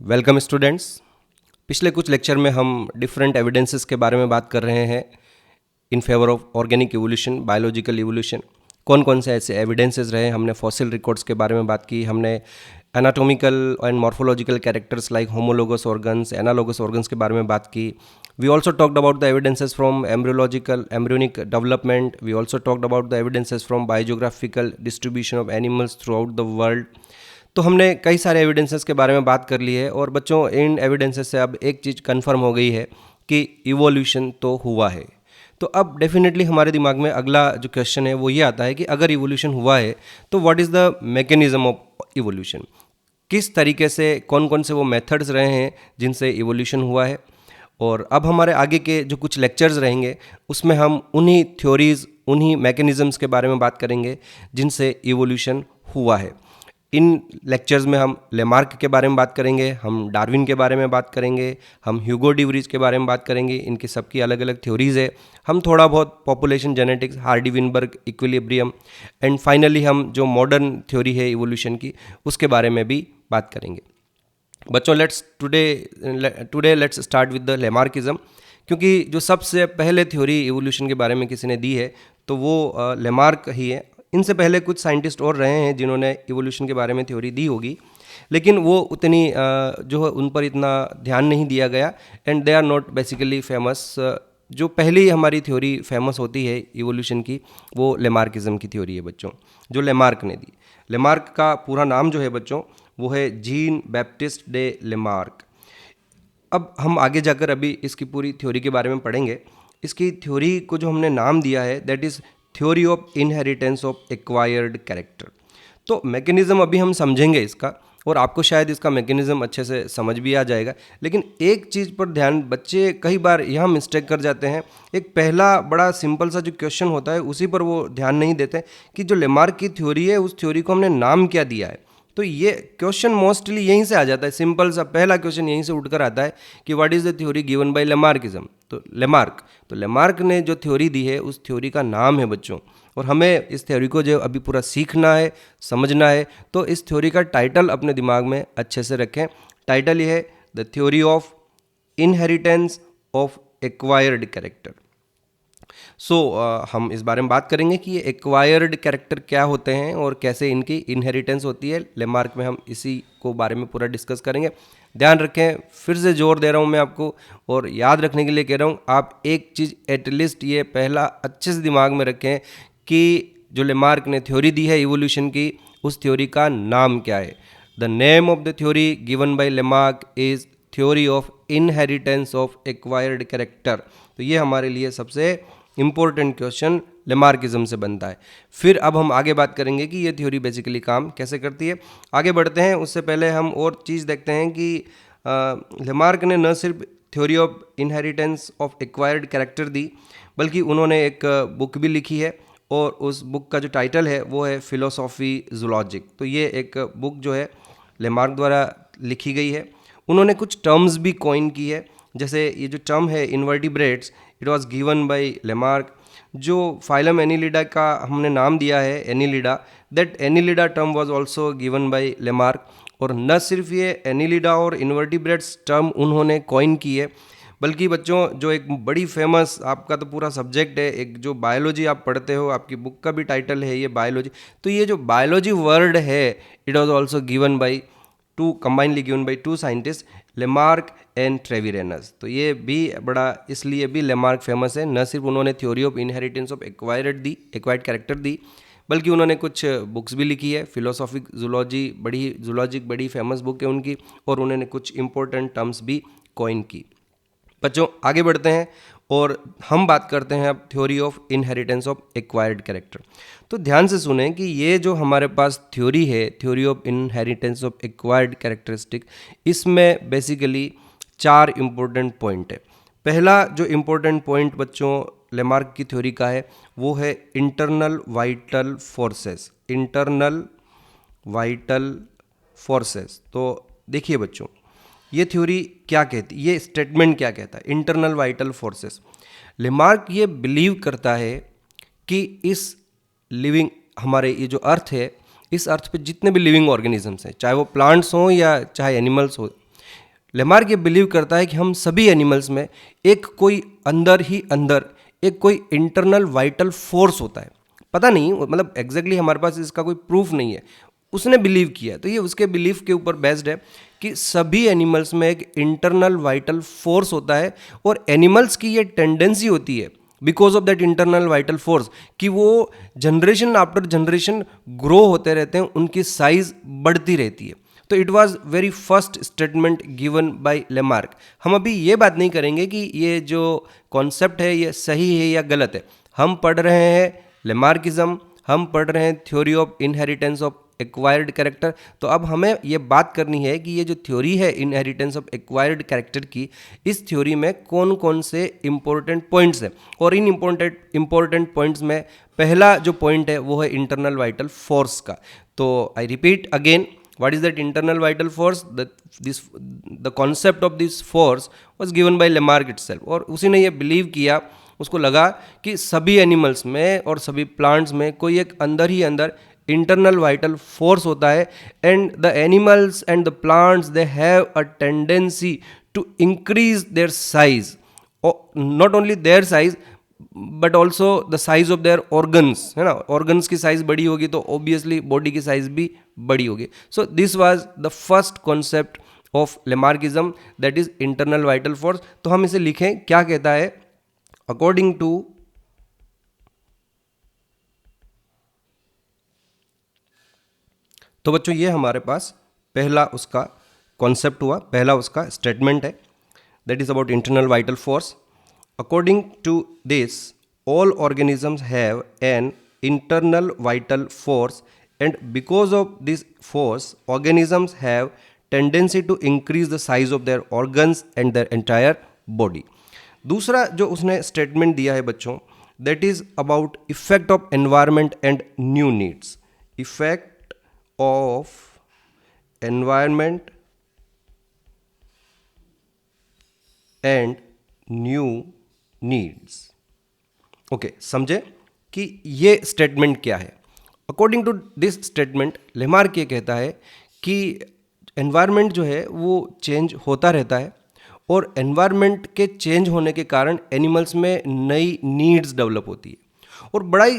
Welcome students. पिछले कुछ lecture में हम डिफरेंट एविडेंसेस के बारे में बात कर रहे हैं in favour of organic evolution, biological evolution. कौन कौन से ऐसे एविडेंसेस रहे, हमने फॉसिल रिकॉर्ड्स के बारे में बात की, हमने anatomical and morphological characters like homologous organs, analogous organs के बारे में बात की। We also talked about the evidences from embryonic development. We also talked about the evidences from biogeographical distribution of animals throughout the world. तो हमने कई सारे evidences के बारे में बात कर ली है और बच्चों इन एविडेंसेस से अब एक चीज़ कंफर्म हो गई है कि इवोल्यूशन तो हुआ है। तो अब डेफिनेटली हमारे दिमाग में अगला जो क्वेश्चन है वो ये आता है कि अगर इवोल्यूशन हुआ है तो what is the mechanism of evolution. किस तरीके से, कौन कौन से वो मेथड्स रहे हैं जिनसे इवोल्यूशन हुआ है। और अब हमारे आगे के जो कुछ लेक्चर्स रहेंगे उसमें हम उन्हीं थ्योरीज़, उन्हीं मैकेनिज़म्स के बारे में बात करेंगे जिनसे इवोल्यूशन हुआ है। इन लेक्चर्स में हम लेमार्क के बारे में बात करेंगे, हम डार्विन के बारे में बात करेंगे, हम ह्यूगो डी व्रीज के बारे में बात करेंगे। इनकी सबकी अलग अलग थ्योरीज़ है। हम थोड़ा बहुत population genetics, Hardy Weinberg equilibrium and finally हम जो मॉडर्न थ्योरी है इवोल्यूशन की उसके बारे में भी बात करेंगे। बच्चों today let's start with the Lamarckism, क्योंकि जो सबसे पहले थ्योरी इवोल्यूशन के बारे में किसी ने दी है तो वो लेमार्क ही है। इनसे पहले कुछ साइंटिस्ट और रहे हैं जिन्होंने इवोल्यूशन के बारे में थ्योरी दी होगी, लेकिन वो उतनी जो है उन पर इतना ध्यान नहीं दिया गया and they are not basically famous. जो पहली हमारी थ्योरी फेमस होती है इवोल्यूशन की वो लेमार्किज्म की थ्योरी है बच्चों, जो लेमार्क ने दी। लेमार्क का पूरा नाम जो है बच्चों वो है जीन बैप्टिस्ट डे लेमार्क। अब हम आगे जाकर अभी इसकी पूरी थ्योरी के बारे में पढ़ेंगे। इसकी थ्योरी को जो हमने नाम दिया है that is theory of inheritance of acquired character. तो मैकेनिज़्म अभी हम समझेंगे इसका और आपको शायद इसका मैकेनिज़्म अच्छे से समझ भी आ जाएगा। लेकिन एक चीज़ पर ध्यान, बच्चे कई बार यहाँ मिस्टेक कर जाते हैं। एक पहला बड़ा सिंपल सा जो क्वेश्चन होता है उसी पर वो ध्यान नहीं देते कि जो लेमार्क की थ्योरी है उस थ्योरी को हमने नाम क्या दिया है। तो ये क्वेश्चन मोस्टली यहीं से आ जाता है। सिंपल सा पहला क्वेश्चन यहीं से उठकर आता है कि what is the theory given by Lamarckism. तो लेमार्क ने जो थ्योरी दी है उस थ्योरी का नाम है बच्चों। और हमें इस थ्योरी को जो अभी पूरा सीखना है, समझना है, तो इस थ्योरी का टाइटल अपने दिमाग में अच्छे से रखें। टाइटल ये है the theory of inheritance of acquired character. हम इस बारे में बात करेंगे कि ये एक्वायर्ड कैरेक्टर क्या होते हैं और कैसे इनकी इनहेरिटेंस होती है। लेमार्क में हम इसी को बारे में पूरा डिस्कस करेंगे। ध्यान रखें, फिर से जोर दे रहा हूँ मैं आपको और याद रखने के लिए कह रहा हूँ, आप एक चीज़ एटलीस्ट ये पहला अच्छे से दिमाग में रखें कि जो लेमार्क ने थ्योरी दी है इवोल्यूशन की, उस थ्योरी का नाम क्या है। The name of the theory given by Lamarck is theory of inheritance of acquired character. तो ये हमारे लिए सबसे इम्पोर्टेंट क्वेश्चन लेमार्किज्म से बनता है। फिर अब हम आगे बात करेंगे कि ये थ्योरी बेसिकली काम कैसे करती है। आगे बढ़ते हैं, उससे पहले हम और चीज़ देखते हैं कि लेमार्क ने न सिर्फ theory of inheritance of acquired character दी, बल्कि उन्होंने एक बुक भी लिखी है और उस बुक का जो टाइटल है वो है फिलोसॉफी जूलॉजिक। तो ये एक बुक जो है लेमार्क द्वारा लिखी गई है। उन्होंने कुछ टर्म्स भी कॉइन की है, जैसे ये जो टर्म है invertebrates, it was given by Lamarck. जो फाइलम एनिलिडा का हमने नाम दिया है Annelida, that Annelida term was also given bye Lamarck. और न सिर्फ ये एनिलिडा और इनवर्टिब्रेट्स टर्म उन्होंने कॉइन की है, बल्कि बच्चों जो एक बड़ी फेमस, आपका तो पूरा सब्जेक्ट है, एक जो बायोलॉजी आप पढ़ते हो, आपकी बुक का भी टाइटल है ये बायोलॉजी। तो ये जो बायोलॉजी वर्ड है it was also given by combinely given by two scientist, Lamarck and Treviranus. तो ये भी बड़ा, इसलिए भी लेमार्क फेमस है। न सिर्फ उन्होंने theory of inheritance of acquired character दी, बल्कि उन्होंने कुछ बुक्स भी लिखी है। फिलोसॉफिक जूलॉजिक बड़ी फेमस बुक है उनकी, और उन्होंने कुछ इंपॉर्टेंट टर्म्स भी कॉइन की। बच्चों आगे बढ़ते हैं और हम बात करते हैं अब theory of inheritance of acquired character. तो ध्यान से सुने कि ये जो हमारे पास थ्योरी है, theory of inheritance of acquired characteristic, इसमें बेसिकली 4 इम्पोर्टेंट पॉइंट है। पहला जो इम्पोर्टेंट पॉइंट बच्चों लेमार्क की थ्योरी का है वो है internal vital forces. Internal vital forces. तो देखिए बच्चों, ये थ्योरी क्या कहती, ये स्टेटमेंट क्या कहता है, इंटरनल वाइटल फोर्सेस। लेमार्क ये बिलीव करता है कि इस लिविंग, हमारे ये जो अर्थ है, इस अर्थ पे जितने भी लिविंग ऑर्गेनिजम्स हैं, चाहे वो प्लांट्स हों या चाहे एनिमल्स हो, लेमार्क ये बिलीव करता है कि हम सभी एनिमल्स में एक कोई अंदर ही अंदर एक कोई इंटरनल वाइटल फोर्स होता है। पता नहीं, मतलब एग्जैक्टली हमारे पास इसका कोई प्रूफ नहीं है, उसने बिलीव किया, तो ये उसके बिलीफ के ऊपर बेस्ड है कि सभी एनिमल्स में एक इंटरनल वाइटल फोर्स होता है और एनिमल्स की ये टेंडेंसी होती है because of that internal vital force कि वो जनरेशन आफ्टर जनरेशन ग्रो होते रहते हैं, उनकी साइज बढ़ती रहती है। तो it was very first statement given by Lamarck. हम अभी ये बात नहीं करेंगे कि ये जो कॉन्सेप्ट है ये सही है या गलत है। हम पढ़ रहे हैं लेमार्किज्म, हम पढ़ रहे हैं theory of inheritance of acquired character. तो अब हमें ये बात करनी है कि ये जो थ्योरी है इनहेरिटेंस ऑफ एक्वायर्ड कैरेक्टर की, इस थ्योरी में कौन कौन से इंपॉर्टेंट पॉइंट्स हैं, और इन इंपॉर्टेंट पॉइंट्स में पहला जो पॉइंट है वो है इंटरनल वाइटल फोर्स का। तो I repeat again, what is that internal vital force? The concept of this force was given by Lamarck itself। और उसी ने ये बिलीव किया, उसको लगा कि सभी एनिमल्स में और सभी प्लांट्स में कोई एक अंदर ही अंदर इंटरनल वाइटल फोर्स होता है, and the animals and the plants they have a tendency to increase their size, not only their size but also the size of their organs, है ना। ऑर्गन्स की साइज बड़ी होगी तो ऑब्वियसली बॉडी की size भी बड़ी होगी। So this was the first concept of Lamarckism, that is internal vital force. तो हम इसे लिखें, क्या कहता है, अकॉर्डिंग टू तो बच्चों ये हमारे पास पहला उसका कॉन्सेप्ट हुआ, पहला उसका स्टेटमेंट है, that is about internal vital force. According to this, all organisms have an internal vital force, and because of this force, organisms have tendency to increase the size of their organs and their entire body। दूसरा जो उसने statement दिया है बच्चों, that is about effect of environment and new needs। Effect of environment and new needs. Okay, समझे कि ये statement क्या है। According to this statement Lamarck ये कहता है कि एनवायरनमेंट जो है वो चेंज होता रहता है, और एनवायरनमेंट के चेंज होने के कारण एनिमल्स में नई नीड्स डेवलप होती है। और बड़ा ही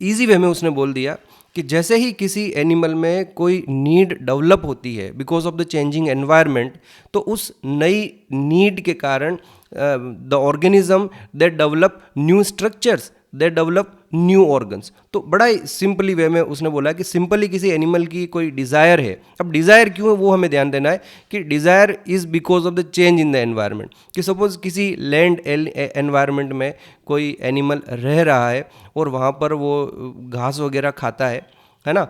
ईजी वे में उसने बोल दिया कि जैसे ही किसी एनिमल में कोई नीड डेवलप होती है because of the changing environment, तो उस नई नीड के कारण the organism they develop new structures, they develop new organs. तो बड़ा ही सिंपली वे में उसने बोला कि सिंपली किसी एनिमल की कोई डिज़ायर है। अब डिज़ायर क्यों है वो हमें ध्यान देना है कि desire is because of the change in the environment. कि सपोज किसी लैंड एनवायरनमेंट में कोई एनिमल रह रहा है और वहाँ पर वो घास वगैरह खाता है ना,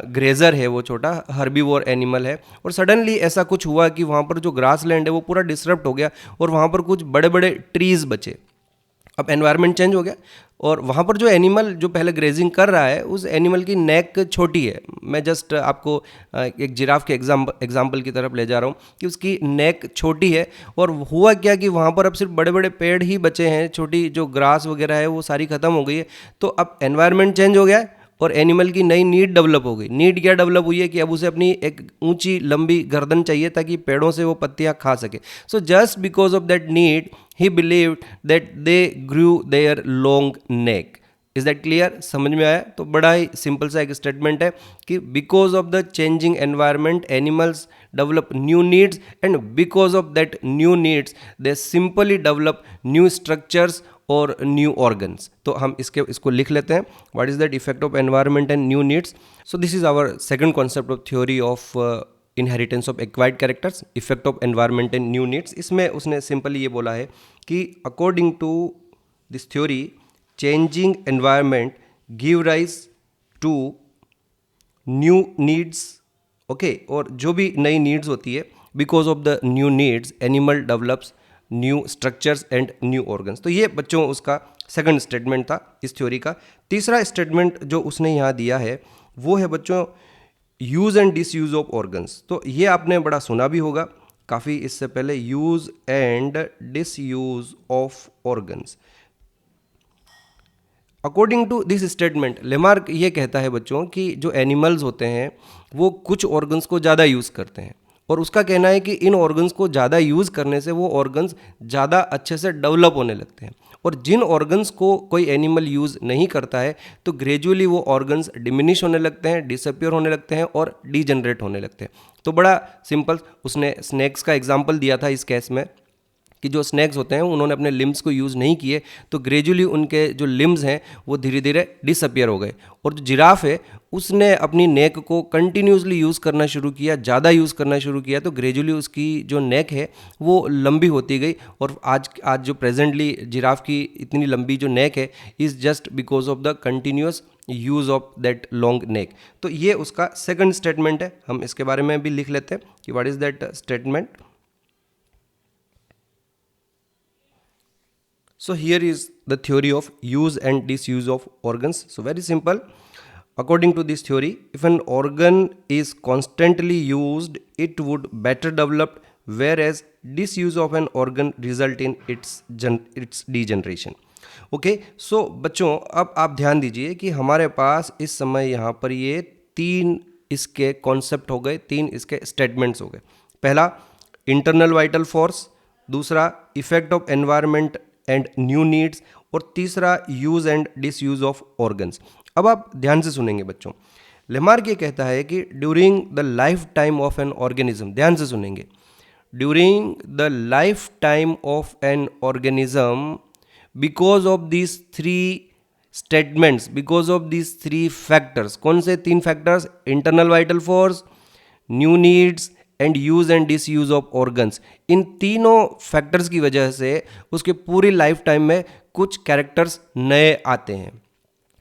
ग्रेजर है, वो छोटा हर्बीवोर एनिमल है, और सडनली ऐसा कुछ हुआ कि वहाँ पर जो ग्रास लैंड है वो पूरा डिसरप्ट हो गया और वहाँ पर कुछ बड़े बड़े ट्रीज़ बचे। अब एनवायरनमेंट चेंज हो गया और वहाँ पर जो एनिमल जो पहले ग्रेजिंग कर रहा है उस एनिमल की नेक छोटी है। मैं जस्ट आपको एक जिराफ के एग्जाम्पल की तरफ ले जा रहा हूँ कि उसकी नेक छोटी है, और हुआ क्या कि वहाँ पर अब सिर्फ बड़े बड़े पेड़ ही बचे हैं, छोटी जो ग्रास वगैरह है वो सारी ख़त्म हो गई है। तो अब एनवायरनमेंट चेंज हो गया है और एनिमल की नई नीड डेवलप हो गई। नीड क्या डेवलप हुई है कि अब उसे अपनी एक ऊंची लंबी गर्दन चाहिए ताकि पेड़ों से वो पत्तियां खा सके। So just because of that need he believed that they grew their long neck. Is that clear? समझ में आया? तो बड़ा ही सिंपल सा एक स्टेटमेंट है कि because of the changing environment animals develop new needs, and because of that new needs they simply develop new structures और न्यू ऑर्गन्स। तो हम इसको लिख लेते हैं, what is that effect of environment and new needs. So this is our second concept of theory of inheritance of acquired characters, effect of environment and new needs. इसमें उसने simply ये बोला है कि according to this theory changing environment give rise to new needs. Okay, और जो भी नई नीड्स होती है because of the new needs animal develops new structures and new organs. तो ये बच्चों उसका सेकंड स्टेटमेंट था इस थ्योरी का। तीसरा स्टेटमेंट जो उसने यहाँ दिया है वो है बच्चों use and disuse of organs. तो ये आपने बड़ा सुना भी होगा काफ़ी इससे पहले, use and disuse of organs. According to this statement Lamarck ये कहता है बच्चों कि जो एनिमल्स होते हैं वो कुछ ऑर्गन्स को ज़्यादा यूज़ करते हैं और उसका कहना है कि इन ऑर्गन्स को ज़्यादा यूज़ करने से वो ऑर्गन्स ज़्यादा अच्छे से डेवलप होने लगते हैं, और जिन ऑर्गन्स को कोई एनिमल यूज़ नहीं करता है तो ग्रेजुअली वो ऑर्गन्स डिमिनिश होने लगते हैं, डिसअपियर होने लगते हैं और डीजनरेट होने लगते हैं। तो बड़ा सिंपल उसने स्नैक्स का एग्जाम्पल दिया था इस केस में कि जो स्नैक्स होते हैं उन्होंने अपने लिम्स को यूज़ नहीं किए तो ग्रेजुअली उनके जो लिम्स हैं वो धीरे धीरे डिसअपियर हो गए, और जो जिराफ है उसने अपनी नेक को कंटिन्यूसली यूज़ करना शुरू किया, ज़्यादा यूज़ करना शुरू किया, तो ग्रेजुअली उसकी जो नेक है वो लंबी होती गई, और आज जो प्रेजेंटली जिराफ की इतनी लंबी जो नेक है is just because of the continuous use of that long neck. तो ये उसका सेकंड स्टेटमेंट है, हम इसके बारे में भी लिख लेते हैं कि what is that statement. So here is the theory of use and disuse of organs. So very simple. According to this theory, if an organ is constantly used, it would better develop, whereas disuse of an organ result in its degeneration. Okay, so बच्चों अब आप ध्यान दीजिए कि हमारे पास इस समय यहाँ पर ये तीन इसके कॉन्सेप्ट हो गए, तीन इसके स्टेटमेंट्स हो गए। पहला इंटरनल वाइटल फोर्स, दूसरा effect of environment and new needs, और तीसरा use and disuse of organs. अब आप ध्यान से सुनेंगे बच्चों, लेमार्क ये कहता है कि during the life time of an organism, ध्यान से सुनेंगे, during the life time of an organism, because of this three statements, because of this three factors, कौन से तीन factors? Internal vital force, new needs and use and disuse of organs. इन तीनों factors की वजह से उसके पूरी लाइफ टाइम में कुछ कैरेक्टर्स नए आते हैं।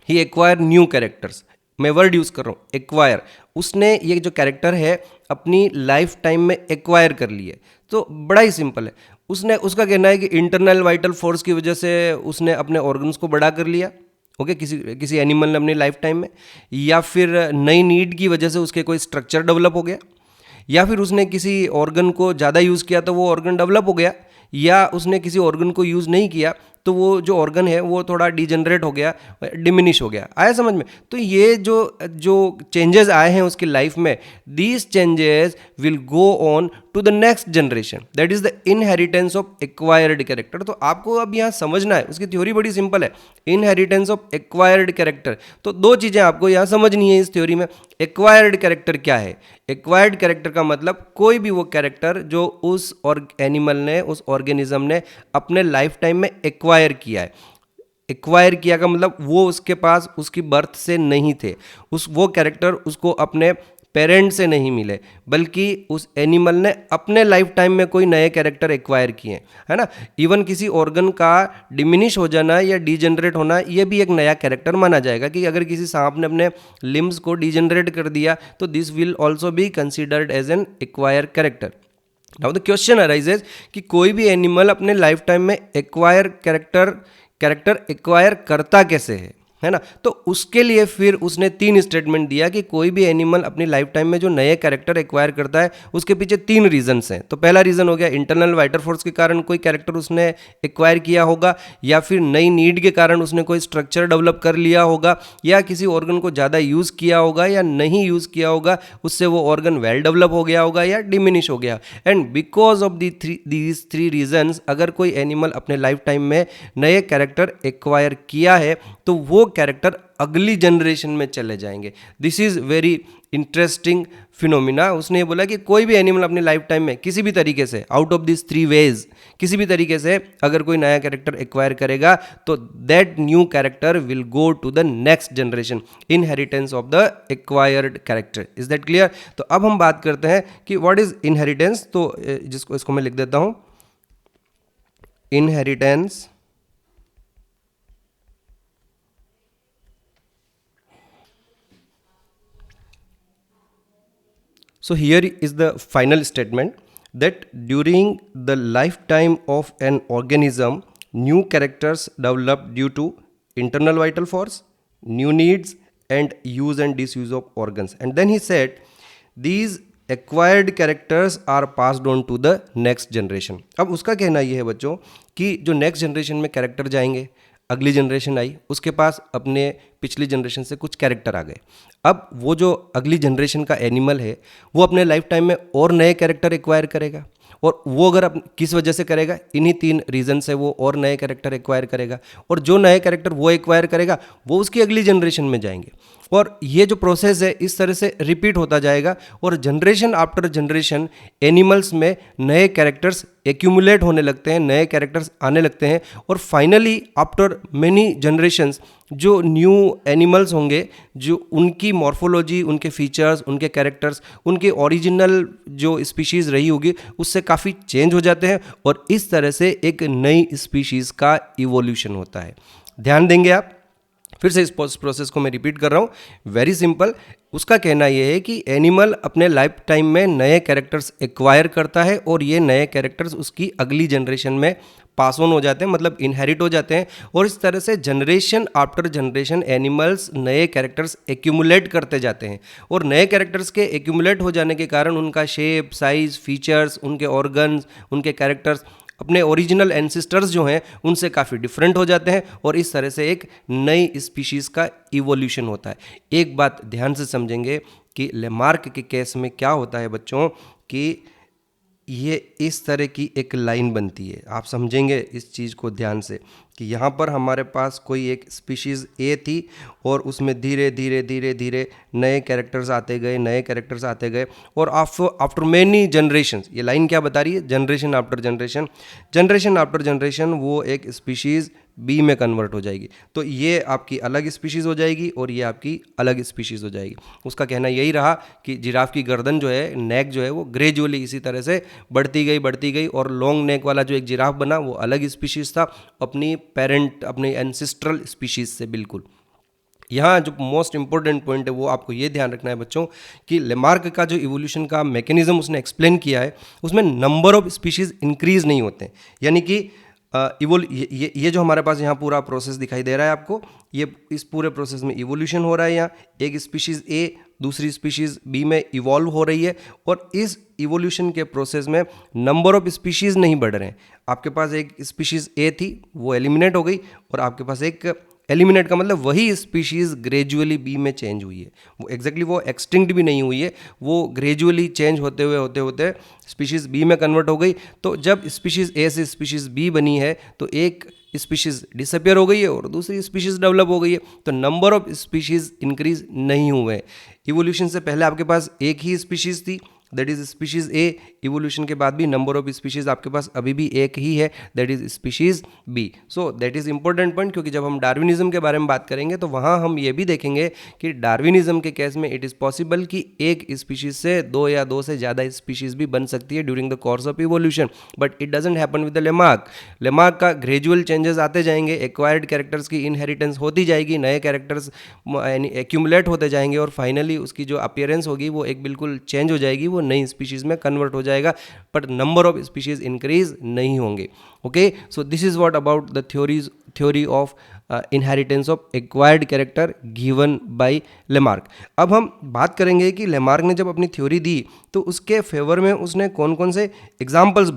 ही एक्वायर न्यू कैरेक्टर्स, मैं वर्ड यूज कर रहा हूँ एक्वायर, उसने ये जो कैरेक्टर है अपनी लाइफ टाइम में एक्वायर कर लिए। तो बड़ा ही सिंपल है, उसका कहना है कि इंटरनल वाइटल फोर्स की वजह से उसने अपने ऑर्गन्स को बड़ा कर लिया, ओके, किसी एनिमल ने अपनी लाइफ टाइम में, या फिर नई नीड की वजह से उसके कोई स्ट्रक्चर डेवलप हो गया, या फिर उसने किसी ऑर्गन को ज़्यादा यूज़ किया तो वो ऑर्गन डेवलप हो गया, या उसने किसी ऑर्गन को यूज़ नहीं किया तो वो जो ऑर्गन है वो थोड़ा डिजनरेट हो गया, डिमिनिश हो गया। आया समझ में? तो ये जो चेंजेस आए हैं उसकी लाइफ में, these changes will go on to the next generation, that is the inheritance of acquired character. तो आपको अब यहाँ समझना है, उसकी थ्योरी बड़ी सिंपल है, इनहेरिटेंस ऑफ एक्वायर्ड कैरेक्टर। तो दो चीज़ें आपको यहाँ समझनी है इस थ्योरी में। एक्वायर्ड कैरेक्टर क्या है? एक्वायर्ड कैरेक्टर का मतलब कोई भी वो कैरेक्टर जो उस एनिमल ने, उस ऑर्गेनिज्म ने अपने लाइफ टाइम में एक्वायर किया है। एक्वायर किया का मतलब वो उसके पास उसकी बर्थ से नहीं थे, वो कैरेक्टर उसको अपने पेरेंट से नहीं मिले, बल्कि उस एनिमल ने अपने लाइफ टाइम में कोई नए कैरेक्टर एक्वायर किए, है ना। इवन किसी ऑर्गन का डिमिनिश हो जाना या डीजनरेट होना, ये भी एक नया कैरेक्टर माना जाएगा कि अगर किसी सांप ने अपने लिम्स को डीजनरेट कर दिया तो this will also be considered as an acquire character. Now the question arises कि कोई भी एनिमल अपने लाइफ टाइम में एक्वायर कैरेक्टर एक्वायर करता कैसे है ना। तो उसके लिए फिर उसने तीन स्टेटमेंट दिया कि कोई भी एनिमल अपनी लाइफ टाइम में जो नए कैरेक्टर एक्वायर करता है उसके पीछे तीन रीजंस हैं। तो पहला रीजन हो गया इंटरनल वाइटल फोर्स के कारण कोई कैरेक्टर उसने एक्वायर किया होगा, या फिर नई नीड के कारण उसने कोई स्ट्रक्चर डेवलप कर लिया होगा, या किसी ऑर्गन को ज़्यादा यूज़ किया होगा या नहीं यूज़ किया होगा, उससे वो ऑर्गन वेल डेवलप हो गया होगा या डिमिनिश हो गया। And because of these three reasons, अगर कोई एनिमल अपने लाइफ टाइम में नए कैरेक्टर एक्वायर किया है तो वो कैरेक्टर अगली जनरेशन में चले जाएंगे। This is very interesting phenomena. उसने ये बोला कि कोई भी एनिमल अपनी लाइफ टाइम में किसी भी तरीके से, out of this three ways, किसी भी तरीके से अगर कोई नया कैरेक्टर एक्वायर करेगा तो that new character will go to the next generation, inheritance of the acquired character. Is that clear? तो अब हम बात करते हैं कि व्हाट इज इनहेरिटेंस। तो इसको मैं लिख देता हूँ, inheritance So here is the final statement that during the lifetime of an organism, new characters develop due to internal vital force, new needs, and use and disuse of organs. And then he said, these acquired characters are passed on to the next generation. अब उसका कहना ये है बच्चों कि जो next generation में character जाएंगे, अगली जनरेशन आई, उसके पास अपने पिछली जनरेशन से कुछ कैरेक्टर आ गए। अब वो जो अगली जनरेशन का एनिमल है वो अपने लाइफ टाइम में और नए कैरेक्टर एक्वायर करेगा, और वो अगर किस वजह से करेगा, इन्हीं 3 रीज़न से वो और नए कैरेक्टर एक्वायर करेगा, और जो नए कैरेक्टर वो एक्वायर करेगा वो उसकी अगली जनरेशन में जाएंगे, और ये जो प्रोसेस है इस तरह से रिपीट होता जाएगा, और जनरेशन आफ्टर जनरेशन एनिमल्स में नए कैरेक्टर्स एक्यूमुलेट होने लगते हैं, नए कैरेक्टर्स आने लगते हैं, और फाइनली आफ्टर मेनी जनरेशन्स जो न्यू एनिमल्स होंगे, जो उनकी मॉर्फोलॉजी, उनके फीचर्स, उनके कैरेक्टर्स, उनके ओरिजिनल जो स्पीशीज़ रही होगी उससे काफ़ी चेंज हो जाते हैं, और इस तरह से एक नई स्पीशीज़ का इवोल्यूशन होता है। ध्यान देंगे आप, फिर से इस प्रोसेस को मैं रिपीट कर रहा हूँ, वेरी सिंपल। उसका कहना यह है कि एनिमल अपने लाइफ टाइम में नए कैरेक्टर्स एक्वायर करता है, और ये नए कैरेक्टर्स उसकी अगली जनरेशन में पास ऑन हो जाते हैं, मतलब इनहेरिट हो जाते हैं, और इस तरह से जनरेशन आफ्टर जनरेशन एनिमल्स नए कैरेक्टर्स एक्यूमुलेट करते जाते हैं, और नए कैरेक्टर्स के एक्यूमुलेट हो जाने के कारण उनका शेप, साइज, फीचर्स, उनके ऑर्गन्स, उनके कैरेक्टर्स अपने ओरिजिनल एंसिस्टर्स जो हैं उनसे काफ़ी डिफरेंट हो जाते हैं, और इस तरह से एक नई स्पीशीज़ का इवोल्यूशन होता है। एक बात ध्यान से समझेंगे कि लेमार्क के केस में क्या होता है बच्चों, कि ये इस तरह की एक लाइन बनती है, आप समझेंगे इस चीज़ को ध्यान से, कि यहाँ पर हमारे पास कोई एक स्पीशीज़ ए थी, और उसमें धीरे धीरे धीरे धीरे नए कैरेक्टर्स आते गए, नए कैरेक्टर्स आते गए, और आफ्टर मेनी जनरेशन्स, ये लाइन क्या बता रही है, generation after generation, generation after generation वो एक स्पीशीज़ बी में कन्वर्ट हो जाएगी। तो ये आपकी अलग स्पीशीज़ हो जाएगी, और ये आपकी अलग स्पीशीज़ हो जाएगी। उसका कहना यही रहा कि जिराफ की गर्दन जो है, नेक जो है, वो ग्रेजुअली इसी तरह से बढ़ती गई, और लॉन्ग नेक वाला जो एक जिराफ बना वो अलग स्पीशीज़ था, अपनी पेरेंट, अपने एंसिस्ट्रल स्पीशीज़ से बिल्कुल। यहाँ जो मोस्ट इंपॉर्टेंट पॉइंट है वो आपको ये ध्यान रखना है बच्चों, कि लेमार्क का जो इवोल्यूशन का मैकेनिज्म उसने एक्सप्लेन किया है, उसमें नंबर ऑफ स्पीशीज़ इंक्रीज़ नहीं होते हैं। यानी कि ये जो हमारे पास यहाँ पूरा प्रोसेस दिखाई दे रहा है आपको, ये इस पूरे प्रोसेस में इवोल्यूशन हो रहा है। यहाँ एक स्पीशीज़ ए दूसरी स्पीशीज़ बी में इवॉल्व हो रही है, और इस इवोल्यूशन के प्रोसेस में नंबर ऑफ स्पीशीज़ नहीं बढ़ रहे हैं। आपके पास एक स्पीशीज़ ए थी, वो एलिमिनेट हो गई, और आपके पास एक एलिमिनेट का मतलब वही स्पीशीज़ ग्रेजुअली बी में चेंज हुई है, वो एग्जैक्टली वो एक्सटिंक्ट भी नहीं हुई है, वो ग्रेजुअली चेंज होते हुए स्पीशीज़ बी में कन्वर्ट हो गई। तो जब स्पीशीज़ ए से स्पीशीज़ बी बनी है तो एक स्पीशीज़ डिसअपियर हो गई है और दूसरी स्पीशीज़ डेवलप हो गई है, तो नंबर ऑफ स्पीशीज़ इंक्रीज नहीं हुए। इवोल्यूशन से पहले आपके पास एक ही स्पीशीज़ थी, that is species A. Evolution के बाद भी नंबर ऑफ स्पीशीज़ आपके पास अभी भी एक ही है, that is species B. So that is important point, क्योंकि जब हम डार्विनिज्म के बारे में बात करेंगे तो वहाँ हम ये भी देखेंगे कि डार्विनिज्म के केस में इट इज़ पॉसिबल कि एक स्पीशीज़ से दो या दो से ज़्यादा स्पीशीज़ भी बन सकती है during the course of evolution, but it doesn't happen with the Lamarck. Lamarck का ग्रेजुअल चेंजेस आते जाएंगे, एक्वायर्ड कैरेक्टर्स की इनहेरिटेंस होती जाएगी, नए कैरेक्टर्स एक्यूमुलेट होते जाएंगे, और फाइनली उसकी जो अपीयरेंस होगी वो एक बिल्कुल चेंज हो जाएगी, वो नई स्पीशीज़ में कन्वर्ट हो जाएगा, but number of species increase नहीं होंगे। Okay, so this is what about the theory of inheritance of acquired character given by Lamarck. अब हम बात करेंगे कि लेमार्क ने जब अपनी थ्योरी दी तो उसके फेवर में उसने कौन कौन से एग्जाम्पल्स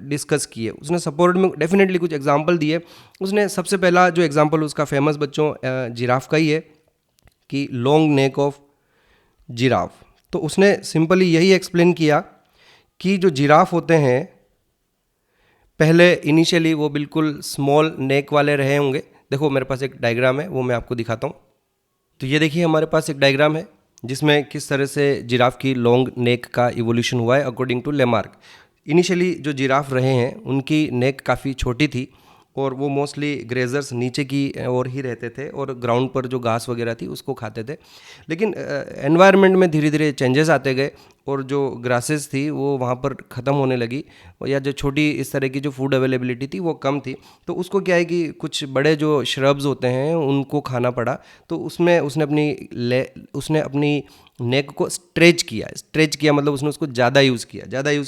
डिस्कस किए, उसने सपोर्ट में डेफिनेटली कुछ एग्जाम्पल दिए। उसने सबसे पहला जो एग्जाम्पल उसका फेमस बच्चों जिराफ का ही है, कि लॉन्ग नेक ऑफ जिराफ। तो उसने सिंपली यही एक्सप्लेन किया कि जो जिराफ होते हैं पहले इनिशियली वो बिल्कुल स्मॉल नेक वाले रहे होंगे। देखो मेरे पास एक डायग्राम है, वो मैं आपको दिखाता हूँ। तो ये देखिए हमारे पास एक डायग्राम है जिसमें किस तरह से जिराफ की लॉन्ग नेक का इवोल्यूशन हुआ है अकॉर्डिंग टू लेमार्क। इनिशियली जो जिराफ रहे हैं उनकी नेक काफ़ी छोटी थी, और वो मोस्टली ग्रेजर्स नीचे की ओर ही रहते थे, और ग्राउंड पर जो घास वगैरह थी उसको खाते थे। लेकिन एनवायरनमेंट में धीरे धीरे चेंजेस आते गए, और जो ग्रासेस थी वो वहाँ पर ख़त्म होने लगी, या जो छोटी इस तरह की जो फूड अवेलेबिलिटी थी वो कम थी। तो उसको क्या है कि कुछ बड़े जो श्रब्स होते हैं उनको खाना पड़ा। तो उसमें उसने अपनी नेक को स्ट्रेच किया मतलब उसने उसको ज़्यादा यूज़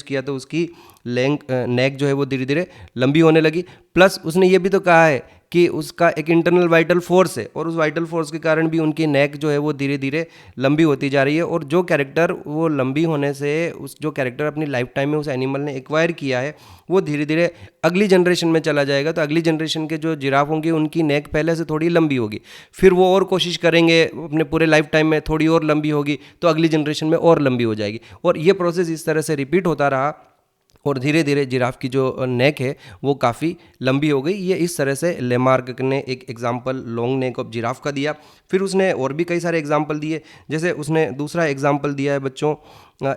किया तो उसकी नेक जो है वो धीरे धीरे लंबी होने लगी। प्लस उसने ये भी तो कहा है कि उसका एक इंटरनल वाइटल फोर्स है और उस वाइटल फोर्स के कारण भी उनकी नेक जो है वो धीरे धीरे लंबी होती जा रही है। और जो कैरेक्टर वो लंबी होने से उस जो कैरेक्टर अपनी लाइफ टाइम में उस एनिमल ने एक्वायर किया है वो धीरे धीरे अगली जनरेशन में चला जाएगा। तो अगली जनरेशन के जो जिराफ होंगे उनकी नेक पहले से थोड़ी लंबी होगी, फिर वो और कोशिश करेंगे अपने पूरे लाइफ टाइम में थोड़ी और लंबी होगी, तो अगली जनरेशन में और लंबी हो जाएगी। और ये प्रोसेस इस तरह से रिपीट होता रहा और धीरे धीरे जिराफ की जो नेक है वो काफ़ी लंबी हो गई। ये इस तरह से लेमार्क ने एक example long neck of giraffe का दिया। फिर उसने और भी कई सारे एग्जाम्पल दिए, जैसे उसने दूसरा एग्जाम्पल दिया है बच्चों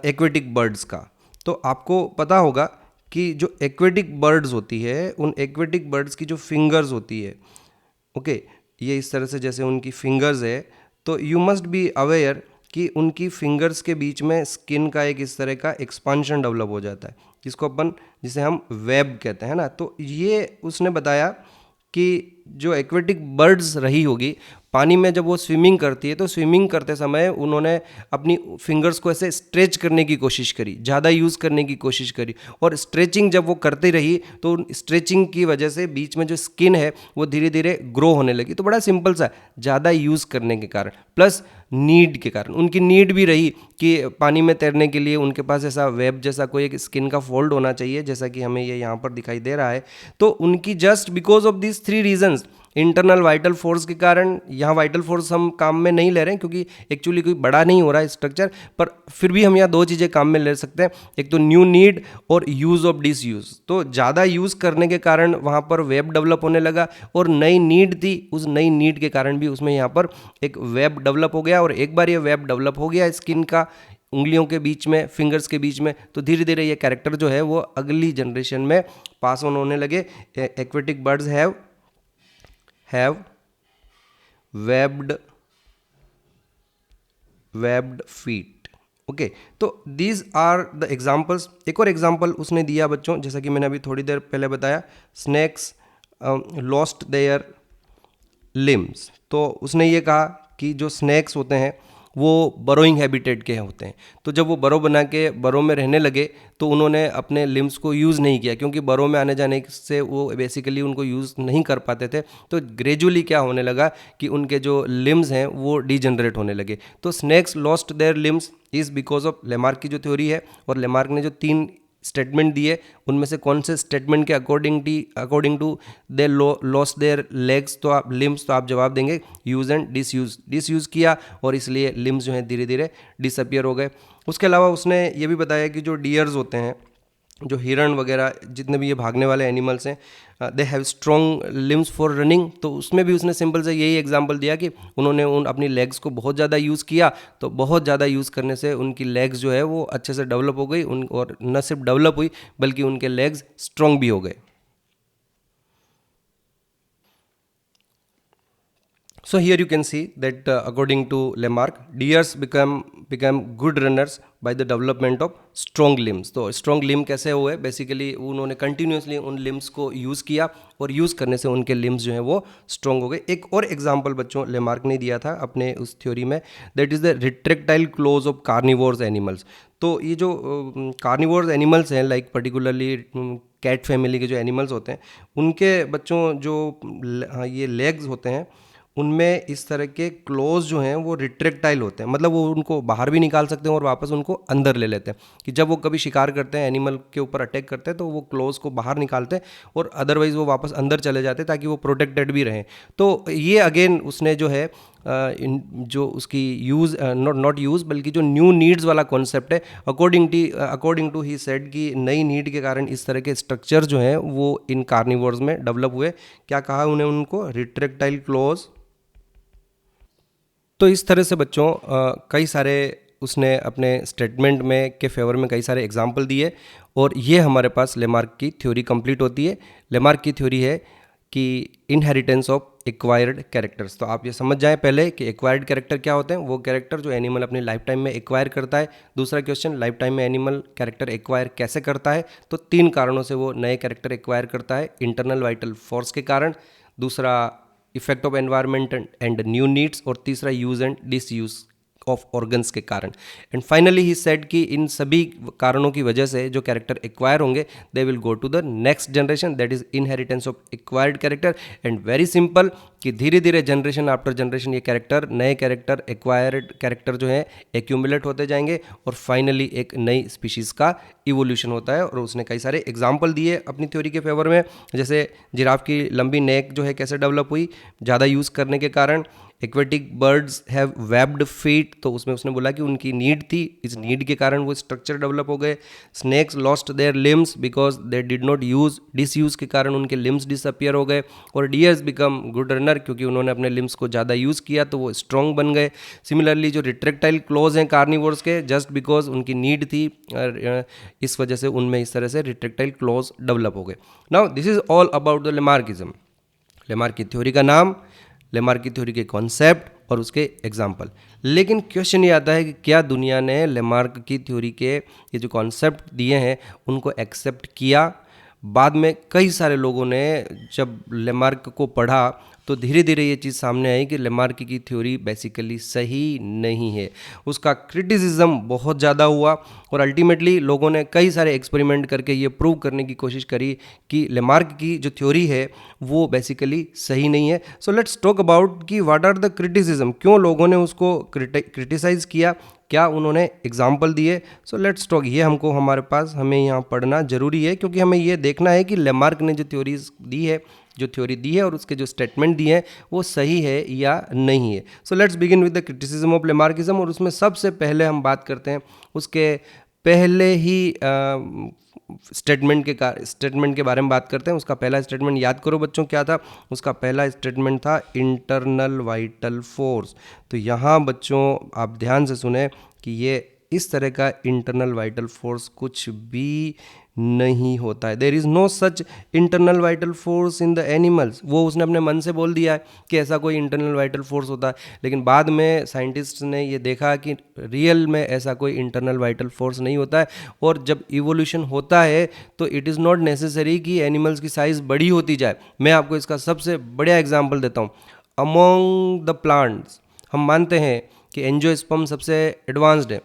एक्वेटिक बर्ड्स का। तो आपको पता होगा कि जो एक्वेटिक बर्ड्स होती है उन एक्वेटिक बर्ड्स की जो फिंगर्स होती है, ओके, ये इस तरह से जैसे उनकी फिंगर्स है, तो यू मस्ट बी अवेयर कि उनकी फिंगर्स के बीच में स्किन का एक इस तरह का एक्सपांशन डेवलप हो जाता है, जिसे हम वेब कहते हैं ना। तो ये उसने बताया कि जो एक्वेटिक बर्ड्स रही होगी पानी में जब वो स्विमिंग करती है तो स्विमिंग करते समय उन्होंने अपनी फिंगर्स को ऐसे स्ट्रेच करने की कोशिश करी, ज़्यादा यूज़ करने की कोशिश करी, और स्ट्रेचिंग जब वो करती रही तो स्ट्रेचिंग की वजह से बीच में जो स्किन है वो धीरे धीरे ग्रो होने लगी। तो बड़ा सिंपल सा, ज़्यादा यूज़ करने के कारण प्लस नीड के कारण, उनकी नीड भी रही कि पानी में तैरने के लिए उनके पास ऐसा वेब जैसा कोई एक स्किन का फोल्ड होना चाहिए, जैसा कि हमें ये यहाँ पर दिखाई दे रहा है। तो उनकी just because of this 3 reasons, internal vital force के कारण, यहाँ वाइटल फोर्स हम काम में नहीं ले रहे हैं क्योंकि एक्चुअली कोई बड़ा नहीं हो रहा है स्ट्रक्चर, पर फिर भी हम यहाँ 2 चीज़ें काम में ले सकते हैं, एक तो न्यू नीड और यूज़ ऑफ डिस यूज़। तो ज़्यादा यूज़ करने के कारण वहाँ पर वेब डेवलप होने लगा और नई नीड थी, उस नई नीड के कारण भी उसमें यहाँ पर एक वेब डेवलप हो गया। और एक बार ये वेब डेवलप हो गया स्किन का उंगलियों के बीच में, फिंगर्स के बीच में, तो धीरे धीरे ये कैरेक्टर जो है वो अगली जनरेशन में पास ऑन होने लगे। Aquatic birds have webbed feet. Okay, तो दीज आर द एग्जाम्पल्स। एक और एग्जाम्पल उसने दिया बच्चों, जैसा कि मैंने अभी थोड़ी देर पहले बताया, स्नेक्स लॉस्ट देयर लिम्स। तो उसने ये कहा कि जो स्नेक्स होते हैं वो बरोइंग हैबिटेट के होते हैं, तो जब वो बरो बना के बरो में रहने लगे तो उन्होंने अपने लिम्स को यूज़ नहीं किया, क्योंकि बरो में आने जाने से वो बेसिकली उनको यूज़ नहीं कर पाते थे। तो ग्रेजुअली क्या होने लगा कि उनके जो लिम्स हैं वो डिजनरेट होने लगे। तो snakes lost their limbs is because of Lamarck की जो थ्योरी है, और लेमार्क ने जो 3 स्टेटमेंट दिए उनमें से कौन से स्टेटमेंट के according to they lost their legs, तो आप लिम्स, तो आप जवाब देंगे यूज़ एंड डिसयूज़ किया और इसलिए लिम्स जो हैं धीरे धीरे डिसअपियर हो गए। उसके अलावा उसने ये भी बताया कि जो डियर्स होते हैं, जो हिरण वगैरह, जितने भी ये भागने वाले एनिमल्स हैं, they have strong limbs for running. तो उसमें भी उसने सिंपल से यही एग्जांपल दिया कि उन्होंने अपनी लेग्स को बहुत ज़्यादा यूज़ किया, तो बहुत ज़्यादा यूज़ करने से उनकी लेग्स जो है वो अच्छे से डेवलप हो गई, और न सिर्फ डेवलप हुई बल्कि उनके लेग्स स्ट्रॉन्ग भी हो गए। So here you can see that according to Lamarck, deers become good runners by the development of strong limbs। तो strong limb कैसे हुए? बेसिकली उन्होंने कंटिन्यूसली उन लिम्स को यूज़ किया और यूज़ करने से उनके लिम्स जो हैं वो स्ट्रॉन्ग हो गए। एक और एग्जांपल बच्चों लेमार्क ने दिया था अपने उस थ्योरी में, that is the retractile claws of carnivores animals. तो ये जो कार्निवोर्स एनिमल्स हैं, लाइक पर्टिकुलरली कैट फैमिली के जो एनिमल्स होते हैं, उनके बच्चों जो ये लेग्स होते हैं उनमें इस तरह के क्लोज जो हैं वो रिट्रैक्टाइल होते हैं, मतलब वो उनको बाहर भी निकाल सकते हैं और वापस उनको अंदर ले लेते हैं, कि जब वो कभी शिकार करते हैं, एनिमल के ऊपर अटैक करते हैं, तो वो क्लोज को बाहर निकालते हैं और अदरवाइज वो वापस अंदर चले जाते हैं ताकि वो प्रोटेक्टेड भी रहें। तो ये अगेन उसने जो है जो उसकी यूज़ नॉट यूज़ बल्कि जो न्यू नीड्स वाला कॉन्सेप्ट है, अकॉर्डिंग टू ही सेड कि नई नीड के कारण इस तरह के स्ट्रक्चर जो हैं वो इन कार्निवोर्स में डेवलप हुए। क्या कहा उन्हें? उनको रिट्रैक्टाइल क्लोज। तो इस तरह से बच्चों कई सारे उसने अपने स्टेटमेंट में के फेवर में कई सारे एग्जाम्पल दिए, और ये हमारे पास लेमार्क की थ्योरी कंप्लीट होती है। लेमार्क की थ्योरी है कि इनहेरिटेंस ऑफ एक्वायर्ड कैरेक्टर्स। तो आप ये समझ जाएं पहले कि एक्वायर्ड कैरेक्टर क्या होते हैं, वो कैरेक्टर जो एनिमल अपनी लाइफ टाइम में एक्वायर करता है। दूसरा क्वेश्चन, लाइफ टाइम में एनिमल कैरेक्टर एक्वायर कैसे करता है? तो 3 कारणों से वो नए कैरेक्टर एक्वायर करता है, इंटरनल वाइटल फोर्स के कारण, दूसरा effect of environment and new needs, और तीसरा use and disuse of organs के कारण। एंड फाइनली ही सेड कि इन सभी कारणों की वजह से जो कैरेक्टर एक्वायर होंगे they will go to the next generation, that is inheritance of acquired character. And very simple कि धीरे धीरे जनरेशन आफ्टर जनरेशन ये कैरेक्टर, नए कैरेक्टर, एक्वायर्ड कैरेक्टर जो है एक्यूमुलेट होते जाएंगे और फाइनली एक नई स्पीशीज़ का इवोल्यूशन होता है। और उसने कई सारे एग्जाम्पल दिए अपनी थ्योरी के फेवर में, जैसे जिराफ की लंबी नेक जो है कैसे डेवलप हुई ज़्यादा यूज़ करने के कारण। Aquatic birds have webbed feet, तो उसमें उसने बोला कि उनकी नीड थी, इस नीड के कारण वो स्ट्रक्चर डेवलप हो गए। Snakes lost their limbs because they did not use, disuse के कारण उनके लिम्स डिसअपियर हो गए। और डियर्स बिकम गुड रनर, क्योंकि उन्होंने अपने लिम्स को ज़्यादा यूज़ किया तो वो स्ट्रॉन्ग बन गए। सिमिलरली जो रिट्रेक्टाइल क्लॉज हैं कार्निवोर्स के, जस्ट बिकॉज उनकी नीड थी इस वजह से उनमें इस तरह से रिट्रेक्टाइल क्लॉज डेवलप हो गए। Now this is all about the Lamarckism. Lamarck की थ्योरी का नाम, लेमार्क की थ्योरी के कॉन्सेप्ट और उसके एग्जाम्पल। लेकिन क्वेश्चन ये आता है कि क्या दुनिया ने लेमार्क की थ्योरी के ये जो कॉन्सेप्ट दिए हैं उनको एक्सेप्ट किया? बाद में कई सारे लोगों ने जब लेमार्क को पढ़ा तो धीरे धीरे ये चीज़ सामने आई कि लेमार्क की थ्योरी बेसिकली सही नहीं है। उसका क्रिटिसिज्म बहुत ज़्यादा हुआ और अल्टीमेटली लोगों ने कई सारे एक्सपेरिमेंट करके ये प्रूव करने की कोशिश करी कि लेमार्क की जो थ्योरी है वो बेसिकली सही नहीं है। सो लेट्स टॉक अबाउट कि व्हाट आर द क्रिटिसिज्म, क्यों लोगों ने उसको क्रिटिसाइज़ किया, क्या उन्होंने एग्जाम्पल दिए। सो लेट्स टॉक, ये हमको हमारे पास हमें यहाँ पढ़ना जरूरी है, क्योंकि हमें ये देखना है कि लेमार्क ने जो थ्योरी दी है और उसके जो स्टेटमेंट दिए हैं वो सही है या नहीं है। So let's begin with the criticism of Lamarckism. और उसमें सबसे पहले हम बात करते हैं उसके पहले ही स्टेटमेंट के बारे में बात करते हैं। उसका पहला स्टेटमेंट याद करो बच्चों, क्या था? उसका पहला स्टेटमेंट था इंटरनल वाइटल फोर्स। तो यहाँ बच्चों आप ध्यान से सुने कि ये इस तरह का इंटरनल वाइटल फोर्स कुछ भी नहीं होता है। There is no such internal vital force in the animals. वो उसने अपने मन से बोल दिया है कि ऐसा कोई इंटरनल वाइटल फोर्स होता है, लेकिन बाद में साइंटिस्ट ने ये देखा कि रियल में ऐसा कोई इंटरनल वाइटल फोर्स नहीं होता है। और जब इवोल्यूशन होता है तो इट इज़ नॉट नेसेसरी कि एनिमल्स की साइज़ बड़ी होती जाए। मैं आपको इसका सबसे बढ़िया एग्जाम्पल देता हूँ। अमोंग द प्लांट्स हम मानते हैं कि एंजियोस्पर्म सबसे एडवांस्ड है,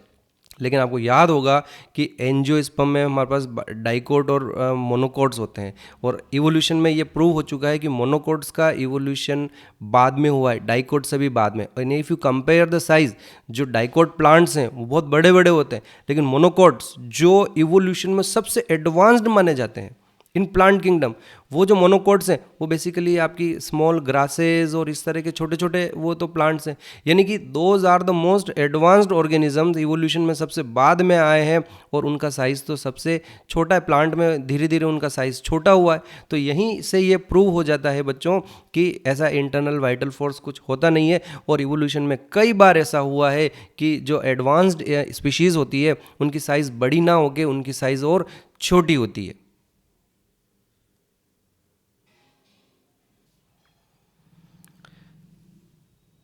लेकिन आपको याद होगा कि एंजियोस्पर्म में हमारे पास डाइकोट और मोनोकोट्स होते हैं। और इवोल्यूशन में ये प्रूव हो चुका है कि मोनोकोट्स का इवोल्यूशन बाद में हुआ है, डाइकोट से भी बाद में। और if you compare the size, जो डाइकोट प्लांट्स हैं वो बहुत बड़े बड़े होते हैं, लेकिन मोनोकोट्स जो इवोल्यूशन में सबसे एडवांस्ड माने जाते हैं इन प्लांट किंगडम, वो जो मोनोकोट्स हैं वो बेसिकली आपकी स्मॉल ग्रासेस और इस तरह के छोटे छोटे वो तो प्लांट्स हैं। यानी कि those are the most advanced organisms, evolution में सबसे बाद में आए हैं और उनका साइज़ तो सबसे छोटा है। प्लांट में धीरे धीरे उनका साइज़ छोटा हुआ है। तो यहीं से ये प्रूव हो जाता है बच्चों कि ऐसा इंटरनल वाइटल फोर्स कुछ होता नहीं है। और इवोल्यूशन में कई बार ऐसा हुआ है कि जो एडवांस्ड स्पीशीज़ होती है उनकी साइज़ बड़ी ना होकर उनकी साइज़ और छोटी होती है।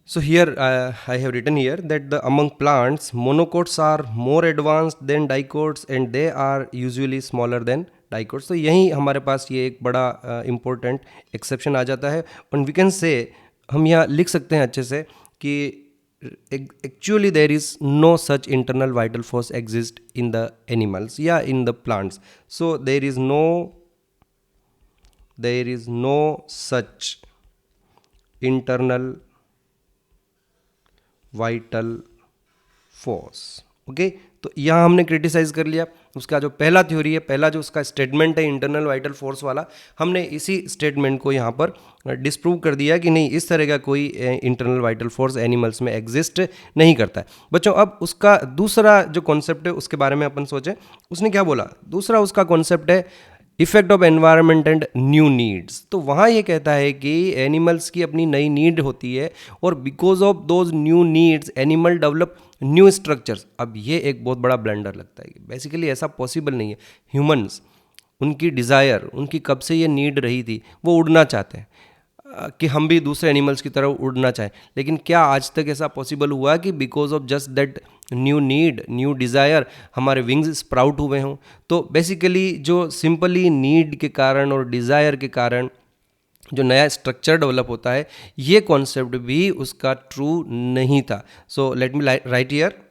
So here I have written here that among plants, monocots are more advanced than dicots and they are usually smaller than dicots. तो यही हमारे पास ये एक बड़ा important exception आ जाता है। and we can say, हम यहाँ लिख सकते हैं अच्छे से कि actually there is no such internal vital force exist in the animals या in the plants. So there is no such internal vital force. Okay, तो यहाँ हमने क्रिटिसाइज कर लिया उसका जो पहला थ्योरी है, पहला जो उसका स्टेटमेंट है इंटरनल वाइटल फोर्स वाला, हमने इसी स्टेटमेंट को यहाँ पर डिस्प्रूव कर दिया कि नहीं, इस तरह का कोई इंटरनल वाइटल फोर्स एनिमल्स में एग्जिस्ट नहीं करता है। बच्चों अब उसका दूसरा जो कॉन्सेप्ट है उसके बारे में अपन सोचें। उसने क्या बोला? दूसरा उसका कॉन्सेप्ट है effect of environment and new needs. तो वहाँ ये कहता है कि एनिमल्स की अपनी नई नीड होती है और because of those new needs animal develop new structures. अब ये एक बहुत बड़ा ब्लंडर लगता है, बेसिकली ऐसा पॉसिबल नहीं है। ह्यूमंस, उनकी डिज़ायर, उनकी कब से ये नीड रही थी, वो उड़ना चाहते हैं कि हम भी दूसरे एनिमल्स की तरह उड़ना चाहें, लेकिन क्या आज तक ऐसा पॉसिबल हुआ कि because of just that new need, new desire हमारे विंग्स स्प्राउट हुए हों? तो बेसिकली जो सिंपली नीड के कारण और डिज़ायर के कारण जो नया स्ट्रक्चर डेवलप होता है, ये कॉन्सेप्ट भी उसका ट्रू नहीं था. So let me right here.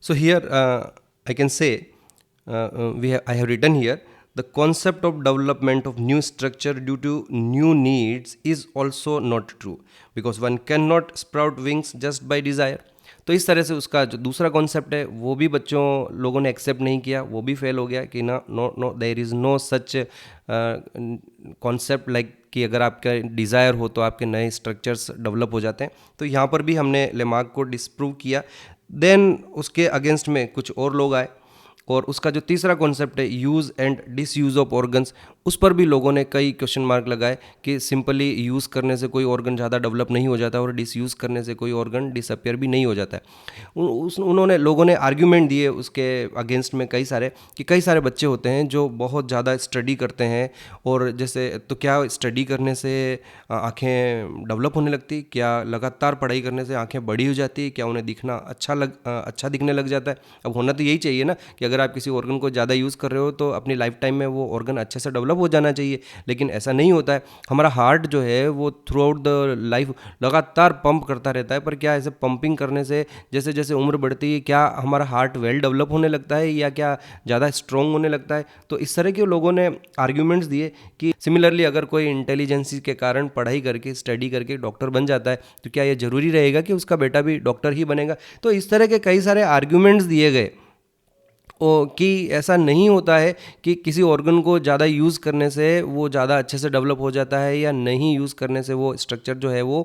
So here I can say I have written here the concept of development of new structure due to new needs is also not true because one cannot sprout wings just by desire. तो इस तरह से उसका जो दूसरा concept है वो भी बच्चों लोगों ने एक्सेप्ट नहीं किया, वो भी फेल हो गया कि ना, no there is no such concept like कि अगर आपका डिज़ायर हो तो आपके नए स्ट्रक्चर्स डेवलप हो जाते हैं. तो यहाँ पर भी हमने लेमार्क को डिस्प्रूव किया. देन उसके अगेंस्ट में कुछ और लोग आए और उसका जो तीसरा कॉन्सेप्ट है use and disuse of organs, उस पर भी लोगों ने कई क्वेश्चन मार्क लगाए कि सिंपली यूज़ करने से कोई ऑर्गन ज़्यादा डेवलप नहीं हो जाता और डिसयूज़ करने से कोई ऑर्गन डिसअपियर भी नहीं हो जाता है. उन्होंने लोगों ने आर्ग्यूमेंट दिए उसके अगेंस्ट में कई सारे बच्चे होते हैं जो बहुत ज़्यादा स्टडी करते हैं और जैसे तो क्या स्टडी करने से आँखें डेवलप होने लगती, क्या लगातार पढ़ाई करने से आँखें बड़ी हो जाती, क्या उन्हें दिखना अच्छा दिखने लग जाता है. अब होना तो यही चाहिए ना कि अगर आप किसी ऑर्गन को ज़्यादा यूज़ कर रहे हो तो अपनी लाइफ टाइम में वो ऑर्गन अच्छे से डेवलप हो जाना चाहिए, लेकिन ऐसा नहीं होता है. हमारा हार्ट जो है वो थ्रू आउट द लाइफ लगातार पंप करता रहता है, पर क्या ऐसे पंपिंग करने से जैसे जैसे उम्र बढ़ती है क्या हमारा हार्ट वेल डेवलप होने लगता है या क्या ज़्यादा स्ट्रॉन्ग होने लगता है. तो इस तरह के लोगों ने आर्ग्यूमेंट्स दिए कि सिमिलरली अगर कोई इंटेलिजेंसी के कारण पढ़ाई करके स्टडी करके डॉक्टर बन जाता है तो क्या ये ज़रूरी रहेगा कि उसका बेटा भी डॉक्टर ही बनेगा. तो इस तरह के कई सारे आर्ग्यूमेंट्स दिए गए कि ऐसा नहीं होता है कि किसी ऑर्गन को ज़्यादा यूज़ करने से वो ज़्यादा अच्छे से डेवलप हो जाता है या नहीं यूज़ करने से वो स्ट्रक्चर जो है वो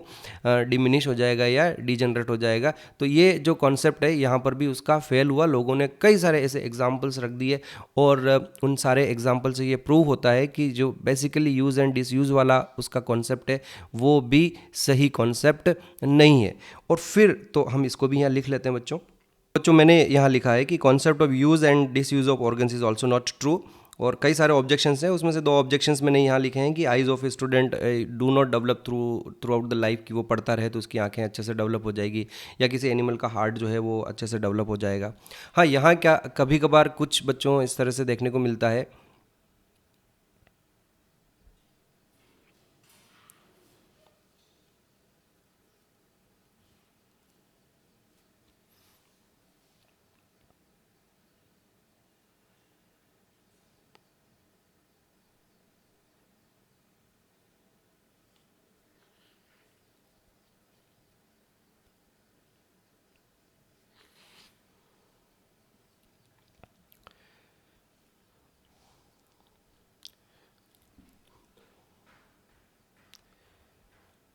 डिमिनिश हो जाएगा या डिजनरेट हो जाएगा. तो ये जो कॉन्सेप्ट है यहाँ पर भी उसका फेल हुआ. लोगों ने कई सारे ऐसे एग्जांपल्स रख दिए और उन सारे एग्जांपल से ये प्रूव होता है कि जो बेसिकली यूज़ एंड डिसयूज़ वाला उसका कॉन्सेप्ट है वो भी सही कॉन्सेप्ट नहीं है. और फिर तो हम इसको भी यहाँ लिख लेते हैं बच्चों मैंने यहाँ लिखा है कि concept of use and disuse of organs is also not true. और कई सारे ऑब्जेक्शंस हैं, उसमें से 2 ऑब्जेक्शंस मैंने यहाँ लिखे हैं कि eyes of a student do not develop through out the life, कि वो पढ़ता रहे तो उसकी आंखें अच्छे से डेवलप हो जाएगी, या किसी एनिमल का हार्ट जो है वो अच्छे से डेवलप हो जाएगा. हाँ, यहाँ क्या कभी कभार कुछ बच्चों इस तरह से देखने को मिलता है.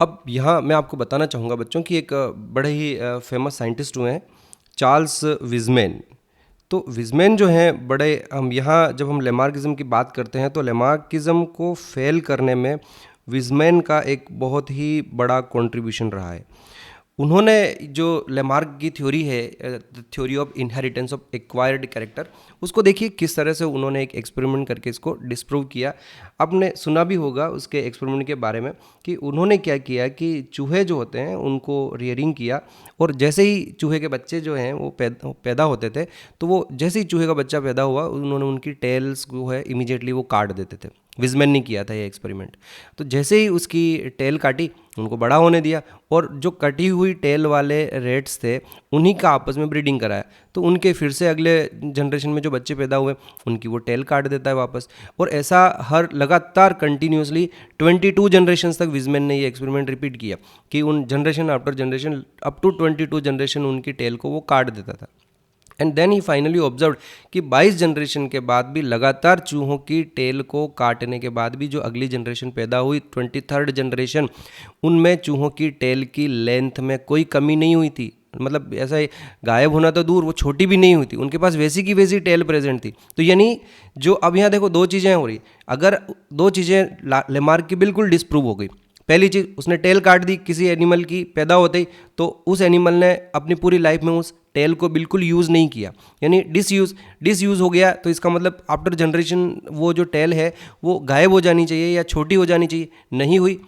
अब यहाँ मैं आपको बताना चाहूँगा बच्चों कि एक बड़े ही फेमस साइंटिस्ट हुए हैं, चार्ल्स विज़मैन. तो विज़मैन जो हैं बड़े, हम यहाँ जब हम लेमार्किज्म की बात करते हैं तो लेमार्किज्म को फेल करने में विज़मैन का एक बहुत ही बड़ा कंट्रीब्यूशन रहा है. उन्होंने जो लेमार्क की थ्योरी है, theory of inheritance of acquired character, उसको देखिए किस तरह से उन्होंने एक एक्सपेरिमेंट करके इसको डिस्प्रूव किया. आपने सुना भी होगा उसके एक्सपेरिमेंट के बारे में कि उन्होंने क्या किया कि चूहे जो होते हैं उनको रियरिंग किया, और जैसे ही चूहे के बच्चे जो हैं वो पैदा होते थे, तो वो जैसे ही चूहे का बच्चा पैदा हुआ उन्होंने उनकी टेल्स जो है इमीडिएटली वो काट देते थे. विज़मैन ने किया था ये एक्सपेरिमेंट. तो जैसे ही उसकी टेल काटी, उनको बड़ा होने दिया, और जो कटी हुई टेल वाले रेट्स थे उन्हीं का आपस में ब्रीडिंग कराया. तो उनके फिर से अगले जनरेशन में जो बच्चे पैदा हुए उनकी वो टेल काट देता है वापस. और ऐसा हर लगातार कंटिन्यूसली 22 जनरेशन तक विज़मैन ने ये एक्सपेरिमेंट रिपीट किया कि उन generation after generation up to 22 generation उनकी टेल को वो काट देता था. And then he finally observe कि 22 जनरेशन के बाद भी लगातार चूहों की टेल को काटने के बाद भी जो अगली जनरेशन पैदा हुई 23rd जनरेशन, उनमें चूहों की टेल की लेंथ में कोई कमी नहीं हुई थी. मतलब ऐसा गायब होना तो दूर, वो छोटी भी नहीं हुई थी, उनके पास वैसी की वैसी टेल प्रेजेंट थी. तो यानी जो अब यहाँ देखो 2 चीज़ें हो रही. अगर 2 चीज़ें लेमार्क की बिल्कुल डिस्प्रूव हो गई. पहली चीज़, उसने टेल काट दी किसी एनिमल की पैदा होते ही, तो उस एनिमल ने अपनी पूरी लाइफ में उस टेल को बिल्कुल यूज़ नहीं किया, यानी डिसयूज़ हो गया. तो इसका मतलब आफ्टर जनरेशन वो जो टेल है वो गायब हो जानी चाहिए या छोटी हो जानी चाहिए, नहीं हुई.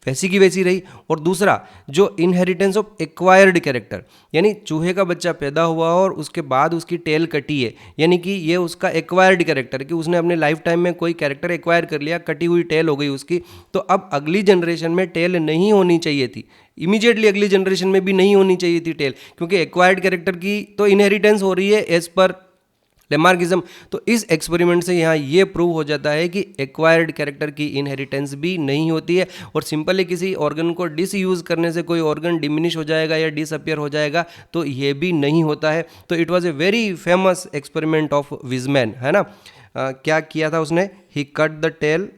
वैसी की वैसी रही। और दूसरा जो इनहेरिटेंस ऑफ एक्वायर्ड कैरेक्टर, यानी चूहे का बच्चा पैदा हुआ और उसके बाद उसकी टेल कटी है, यानी कि ये उसका एक्वायर्ड कैरेक्टर, कि उसने अपने लाइफ टाइम में कोई कैरेक्टर एक्वायर कर लिया, कटी हुई टेल हो गई उसकी, तो अब अगली जनरेशन में टेल नहीं होनी चाहिए थी, इमीडिएटली अगली जनरेशन में भी नहीं होनी चाहिए थी टेल, क्योंकि एक्वायर्ड कैरेक्टर की तो इनहेरिटेंस हो रही है एज पर लेमार्किज्म। तो इस एक्सपेरिमेंट से यहाँ ये प्रूव हो जाता है कि एक्वायर्ड कैरेक्टर की इनहेरिटेंस भी नहीं होती है, और सिंपली किसी ऑर्गन को डिसयूज करने से कोई ऑर्गन डिमिनिश हो जाएगा या डिसअपियर हो जाएगा, तो ये भी नहीं होता है। तो it was a very famous experiment of Weismann, है ना। क्या किया था उसने, he cut the tail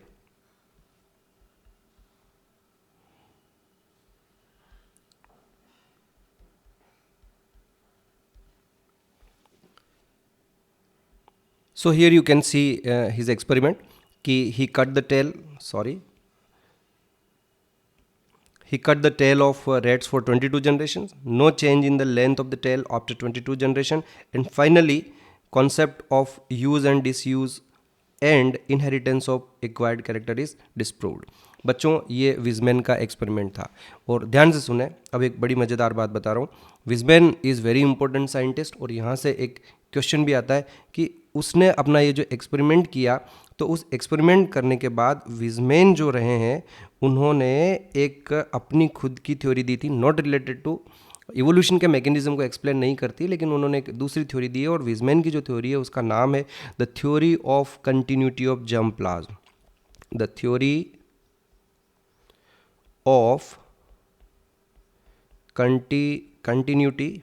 So here you can see his experiment कि he cut the tail, he cut the tail of rats for 22 generations, no change in the length of the tail after 22 generation, and finally concept of use and disuse and inheritance of acquired character is disproved। बच्चों ये Weizmann का experiment था, और ध्यान से सुने, अब एक बड़ी मज़ेदार बात बता रहा हूँ। Weizmann is very important scientist, और यहाँ से एक क्वेश्चन भी आता है कि उसने अपना ये जो एक्सपेरिमेंट किया, तो उस एक्सपेरिमेंट करने के बाद विजमैन जो रहे हैं उन्होंने एक अपनी खुद की थ्योरी दी थी, नॉट रिलेटेड टू इवोल्यूशन के मैकेनिज्म को एक्सप्लेन नहीं करती, लेकिन उन्होंने एक दूसरी थ्योरी दी है, और विजमैन की जो थ्योरी है उसका नाम है the theory of continuity of germ plasm. The theory of continuity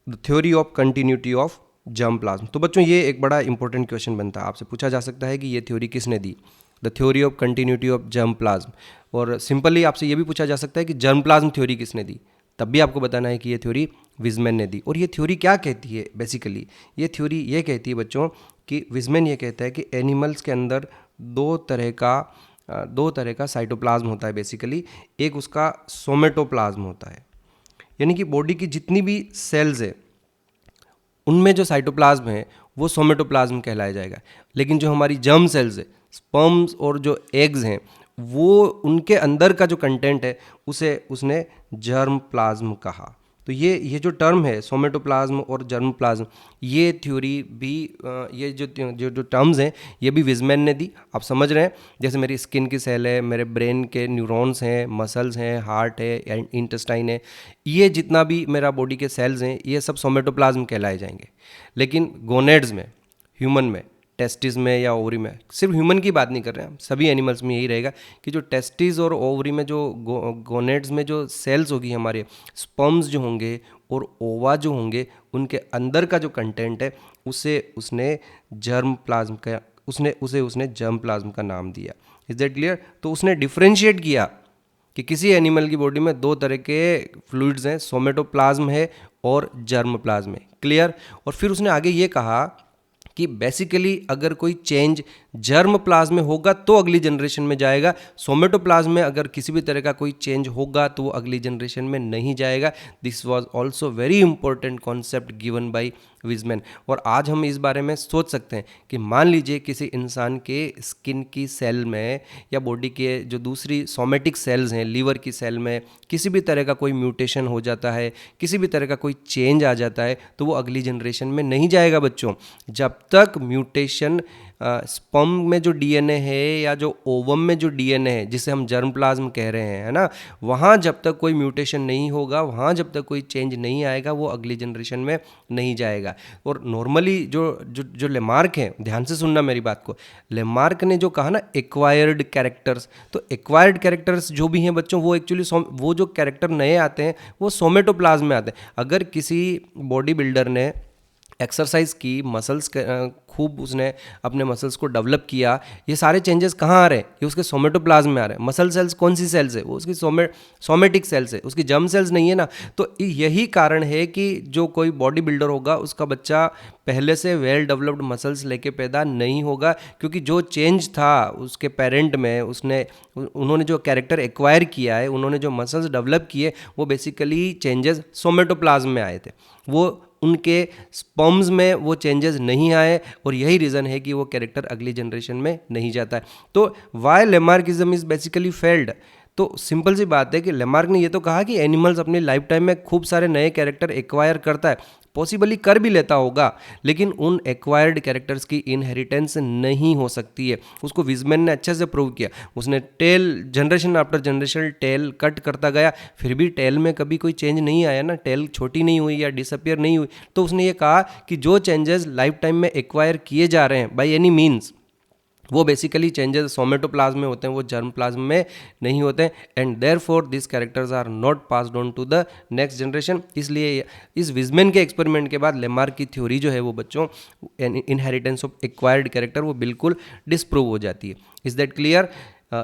the theory of continuity of germ plasm. तो बच्चों ये एक बड़ा इंपॉर्टेंट क्वेश्चन बनता है, आपसे पूछा जा सकता है कि ये थ्योरी किसने दी, the theory of continuity of germ plasm. और सिंपली आपसे ये भी पूछा जा सकता है कि जर्म प्लाज्म थ्योरी किसने दी, तब भी आपको बताना है कि ये थ्योरी विजमैन ने दी। और ये थ्योरी क्या कहती है, बेसिकली ये थ्योरी ये कहती है बच्चों कि विजमैन ये कहता है कि एनिमल्स के अंदर दो तरह का साइटोप्लाज्म होता है बेसिकली। एक उसका सोमेटोप्लाज्म होता है, यानी कि बॉडी की जितनी भी सेल्स है उनमें जो साइटोप्लाज्म है वो सोमेटोप्लाज्म कहलाया जाएगा, लेकिन जो हमारी जर्म सेल्स है, स्पर्म्स और जो एग्स हैं, वो उनके अंदर का जो कंटेंट है उसे उसने जर्म प्लाज्म कहा। तो ये जो टर्म है सोमेटोप्लाज्म और जर्म प्लाज्म, ये थ्योरी भी ये जो टर्म्स हैं ये भी विजमैन ने दी। आप समझ रहे हैं, जैसे मेरी स्किन की सेल है, मेरे ब्रेन के न्यूरॉन्स हैं, मसल्स हैं, हार्ट है, इंटेस्टाइन है, ये जितना भी मेरा बॉडी के सेल्स हैं ये सब सोमेटोप्लाज्म कहलाए जाएंगे। लेकिन गोनेड्स में, ह्यूमन में, टेस्टिस में या ओवरी में, सिर्फ ह्यूमन की बात नहीं कर रहे हैं हम, सभी एनिमल्स में यही रहेगा कि जो टेस्टिस और ओवरी में जो गोनेड्स में जो सेल्स होगी हमारे, स्पर्म्स जो होंगे और ओवा जो होंगे, उनके अंदर का जो कंटेंट है उसे उसने जर्म प्लाज्म का उसने जर्म प्लाज्म का नाम दिया। Is that clear? तो उसने डिफ्रेंशिएट किया कि किसी एनिमल की बॉडी में दो तरह के फ्लूइड्स हैं, सोमेटोप्लाज्म है और जर्म प्लाज्म है। क्लियर? और फिर उसने आगे ये कहा कि बेसिकली अगर कोई चेंज जर्म प्लाज्म में होगा तो अगली जनरेशन में जाएगा, सोमेटोप्लाज्म में अगर किसी भी तरह का कोई चेंज होगा तो वो अगली जनरेशन में नहीं जाएगा। This was also very important concept given by Weizmann. और आज हम इस बारे में सोच सकते हैं कि मान लीजिए किसी इंसान के स्किन की सेल में या बॉडी के जो दूसरी सोमेटिक सेल्स हैं, लीवर की सेल में किसी भी तरह का कोई म्यूटेशन हो जाता है, किसी भी तरह का कोई चेंज आ जाता है, तो वो अगली जनरेशन में नहीं जाएगा बच्चों। जब तक म्यूटेशन स्पर्म में जो डीएनए है या जो ओवम में जो डीएनए है जिसे हम जर्म प्लाज्म कह रहे हैं, है ना, वहाँ जब तक कोई म्यूटेशन नहीं होगा, वहाँ जब तक कोई चेंज नहीं आएगा, वो अगली जनरेशन में नहीं जाएगा। और नॉर्मली जो लेमार्क है, ध्यान से सुनना मेरी बात को, लेमार्क ने जो कहा ना एक्वायर्ड कैरेक्टर्स, तो एक्वायर्ड कैरेक्टर्स जो भी हैं बच्चों वो एक्चुअली वो जो कैरेक्टर नए आते हैं वो सोमेटोप्लाज्म में आते हैं। अगर किसी बॉडी बिल्डर ने एक्सरसाइज की, मसल्स खूब उसने अपने मसल्स को डेवलप किया, ये सारे चेंजेस कहाँ आ रहे हैं? ये उसके सोमेटोप्लाज्म में आ रहे हैं। मसल सेल्स कौन सी सेल्स है? वो उसकी सोमेटिक सेल्स है, उसकी जर्म सेल्स नहीं है ना। तो यही कारण है कि जो कोई बॉडी बिल्डर होगा उसका बच्चा पहले से वेल डेवलप्ड मसल्स लेके पैदा नहीं होगा, क्योंकि जो चेंज था उसके पेरेंट में, उन्होंने जो कैरेक्टर एक्वायर किया है, उन्होंने जो मसल्स डेवलप किए, वो बेसिकली चेंजेस सोमेटोप्लाज्म में आए थे। वो उनके स्पर्म्स में वो चेंजेस नहीं आए, और यही रीज़न है कि वो कैरेक्टर अगली जनरेशन में नहीं जाता है। तो why Lamarckism is basically failed? तो सिंपल सी बात है कि लेमार्क ने ये तो कहा कि एनिमल्स अपनी लाइफ टाइम में खूब सारे नए कैरेक्टर एक्वायर करता है, पॉसिबली कर भी लेता होगा, लेकिन उन एक्वायर्ड कैरेक्टर्स की इनहेरिटेंस नहीं हो सकती है। उसको विजमैन ने अच्छे से प्रूव किया। उसने tail generation after generation tail cut करता गया, फिर भी टेल में कभी कोई चेंज नहीं आया ना, टेल छोटी नहीं हुई या डिसअपियर नहीं हुई। तो उसने ये कहा कि जो चेंजेस लाइफ टाइम में एक्वायर किए जा रहे हैं बाय एनी मीन्स, वो बेसिकली चेंजेस सोमेटोप्लाज्म में होते हैं, वो जर्म प्लाज्म में नहीं होते हैं, and therefore this characters are not passed on to the next generation. इसलिए इस विजमैन के एक्सपेरिमेंट के बाद लेमार्क की थ्योरी जो है वो बच्चों, इनहेरिटेंस ऑफ एक्वायर्ड कैरेक्टर, वो बिल्कुल डिस्प्रूव हो जाती है। Is that clear?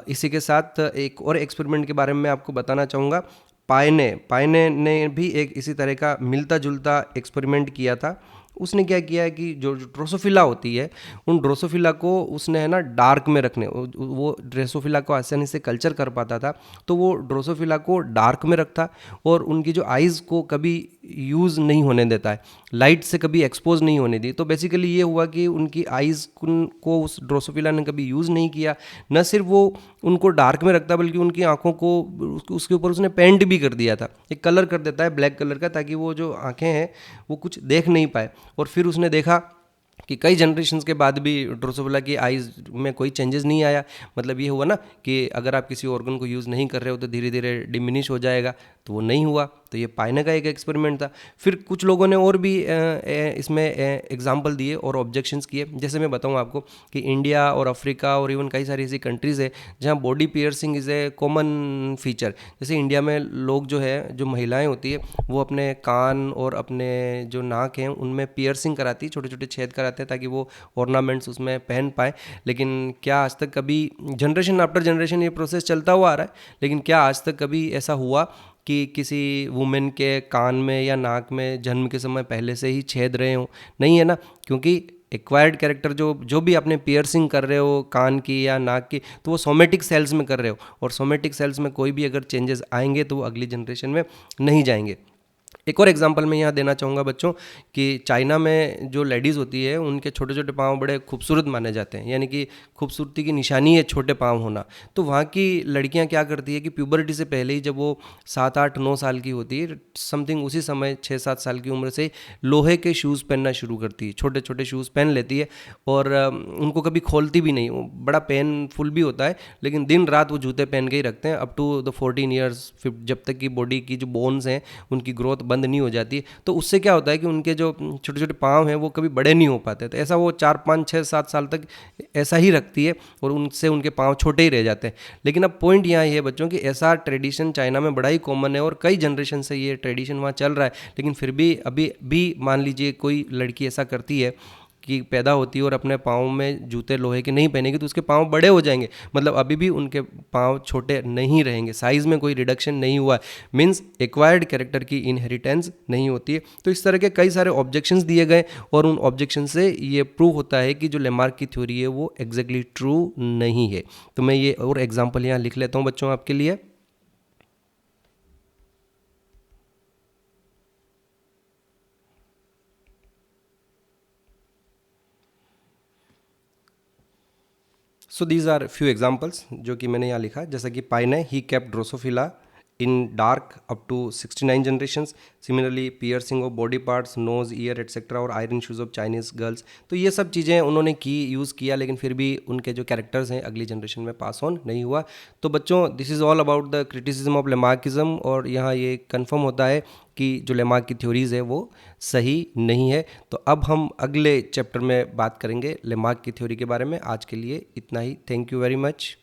इसी के साथ एक और एक्सपेरिमेंट के बारे में आपको बताना चाहूँगा। पायने ने भी एक इसी तरह का मिलता जुलता एक्सपेरिमेंट किया था। उसने क्या किया है कि जो ड्रोसोफिला होती है, उन ड्रोसोफिला को उसने है ना डार्क में रखने, वो ड्रोसोफिला को आसानी से कल्चर कर पाता था, तो वो ड्रोसोफिला को डार्क में रखता, और उनकी जो आइज़ को कभी यूज़ नहीं होने देता है, लाइट से कभी एक्सपोज नहीं होने दी। तो बेसिकली ये हुआ कि उनकी आइज़ को उस ड्रोसोफिला ने कभी यूज़ नहीं किया। न सिर्फ वो उनको डार्क में रखता, बल्कि उनकी आंखों को उसके ऊपर उसने पेंट भी कर दिया था, एक कलर कर देता है ब्लैक कलर का, ताकि वो जो आंखें हैं वो कुछ देख नहीं पाए। और फिर उसने देखा कि कई जनरेशन्स के बाद भी ड्रोसोफिला की आइज़ में कोई चेंजेस नहीं आया। मतलब ये हुआ ना कि अगर आप किसी ऑर्गन को यूज़ नहीं कर रहे हो तो धीरे धीरे डिमिनिश हो जाएगा, तो वो नहीं हुआ। तो ये पायने का एक एक्सपेरिमेंट था। फिर कुछ लोगों ने और भी इसमें एग्जांपल दिए और ऑब्जेक्शंस किए। जैसे मैं बताऊं आपको कि इंडिया और अफ्रीका और इवन कई सारी ऐसी कंट्रीज़ है जहां body piercing is a common feature. जैसे इंडिया में लोग जो है, जो महिलाएं होती है, वो अपने कान और अपने जो नाक हैं उनमें पियर्सिंग कराती है, छोटे छोटे छेद कराते हैं ताकि वो ऑर्नामेंट्स उसमें पहन पाए। लेकिन क्या आज तक कभी, जनरेशन आफ्टर जनरेशन ये प्रोसेस चलता हुआ आ रहा है, लेकिन क्या आज तक कभी ऐसा हुआ कि किसी वुमेन के कान में या नाक में जन्म के समय पहले से ही छेद रहे हो? नहीं है ना, क्योंकि एक्वायर्ड कैरेक्टर जो भी आपने पियर्सिंग कर रहे हो कान की या नाक की, तो वो सोमेटिक सेल्स में कर रहे हो, और सोमेटिक सेल्स में कोई भी अगर चेंजेस आएंगे तो वो अगली जनरेशन में नहीं जाएंगे। एक और एग्जांपल मैं यहाँ देना चाहूँगा बच्चों कि चाइना में जो लेडीज़ होती है उनके छोटे छोटे पाँव बड़े खूबसूरत माने जाते हैं, यानी कि खूबसूरती की निशानी है छोटे पाँव होना। तो वहाँ की लड़कियाँ क्या करती है कि प्यूबर्टी से पहले ही, जब वो 7-8-9 साल की होती है समथिंग, उसी समय 6-7 साल की उम्र से लोहे के शूज़ पहनना शुरू करती है, छोटे छोटे शूज़ पहन लेती है, और उनको कभी खोलती भी नहीं। वो बड़ा पेनफुल भी होता है, लेकिन दिन रात वो जूते पहन के ही रखते हैं अप टू द 14 ईयर्स, जब तक कि बॉडी की जो बोन्स हैं उनकी ग्रोथ बंद नहीं हो जाती। तो उससे क्या होता है कि उनके जो छोटे छोटे पाँव हैं वो कभी बड़े नहीं हो पाते। तो ऐसा वो 4-5-6-7 साल तक ऐसा ही रखती है, और उनसे उनके पाँव छोटे ही रह जाते हैं। लेकिन अब पॉइंट यहाँ ये है बच्चों कि ऐसा ट्रेडिशन चाइना में बड़ा ही कॉमन है, और कई जनरेशन से ये ट्रेडिशन वहाँ चल रहा है। लेकिन फिर भी अभी भी मान लीजिए कोई लड़की ऐसा करती है कि पैदा होती है और अपने पाँव में जूते लोहे के नहीं पहनेगी, तो उसके पाँव बड़े हो जाएंगे। मतलब अभी भी उनके पाँव छोटे नहीं रहेंगे, साइज़ में कोई रिडक्शन नहीं हुआ है, मीन्स एक्वायर्ड कैरेक्टर की इनहेरिटेंस नहीं होती है। तो इस तरह के कई सारे ऑब्जेक्शंस दिए गए, और उन ऑब्जेक्शन से ये प्रूव होता है कि जो लेमार्क की थ्योरी है वो एग्जैक्टली ट्रू नहीं है। तो मैं ये और एग्जाम्पल यहाँ लिख लेता हूँ बच्चों आपके लिए। So these are few examples जो कि मैंने यहाँ लिखा, जैसा कि Payne he kept Drosophila in dark up to 69 generations. Similarly, piercing of body parts, nose, ear, etc. और iron shoes of Chinese girls. तो ये सब चीज़ें उन्होंने यूज़ किया, लेकिन फिर भी उनके जो कैरेक्टर्स हैं अगली जनरेशन में पास ऑन नहीं हुआ। तो बच्चों, this is all about the criticism of Lamarckism, और यहाँ ये कंफर्म होता है कि जो लेमार्क की थ्योरीज़ है वो सही नहीं है। तो अब हम अगले चैप्टर में बात करेंगे लेमार्क की थ्योरी के बारे में। आज के लिए इतना ही। Thank you very much.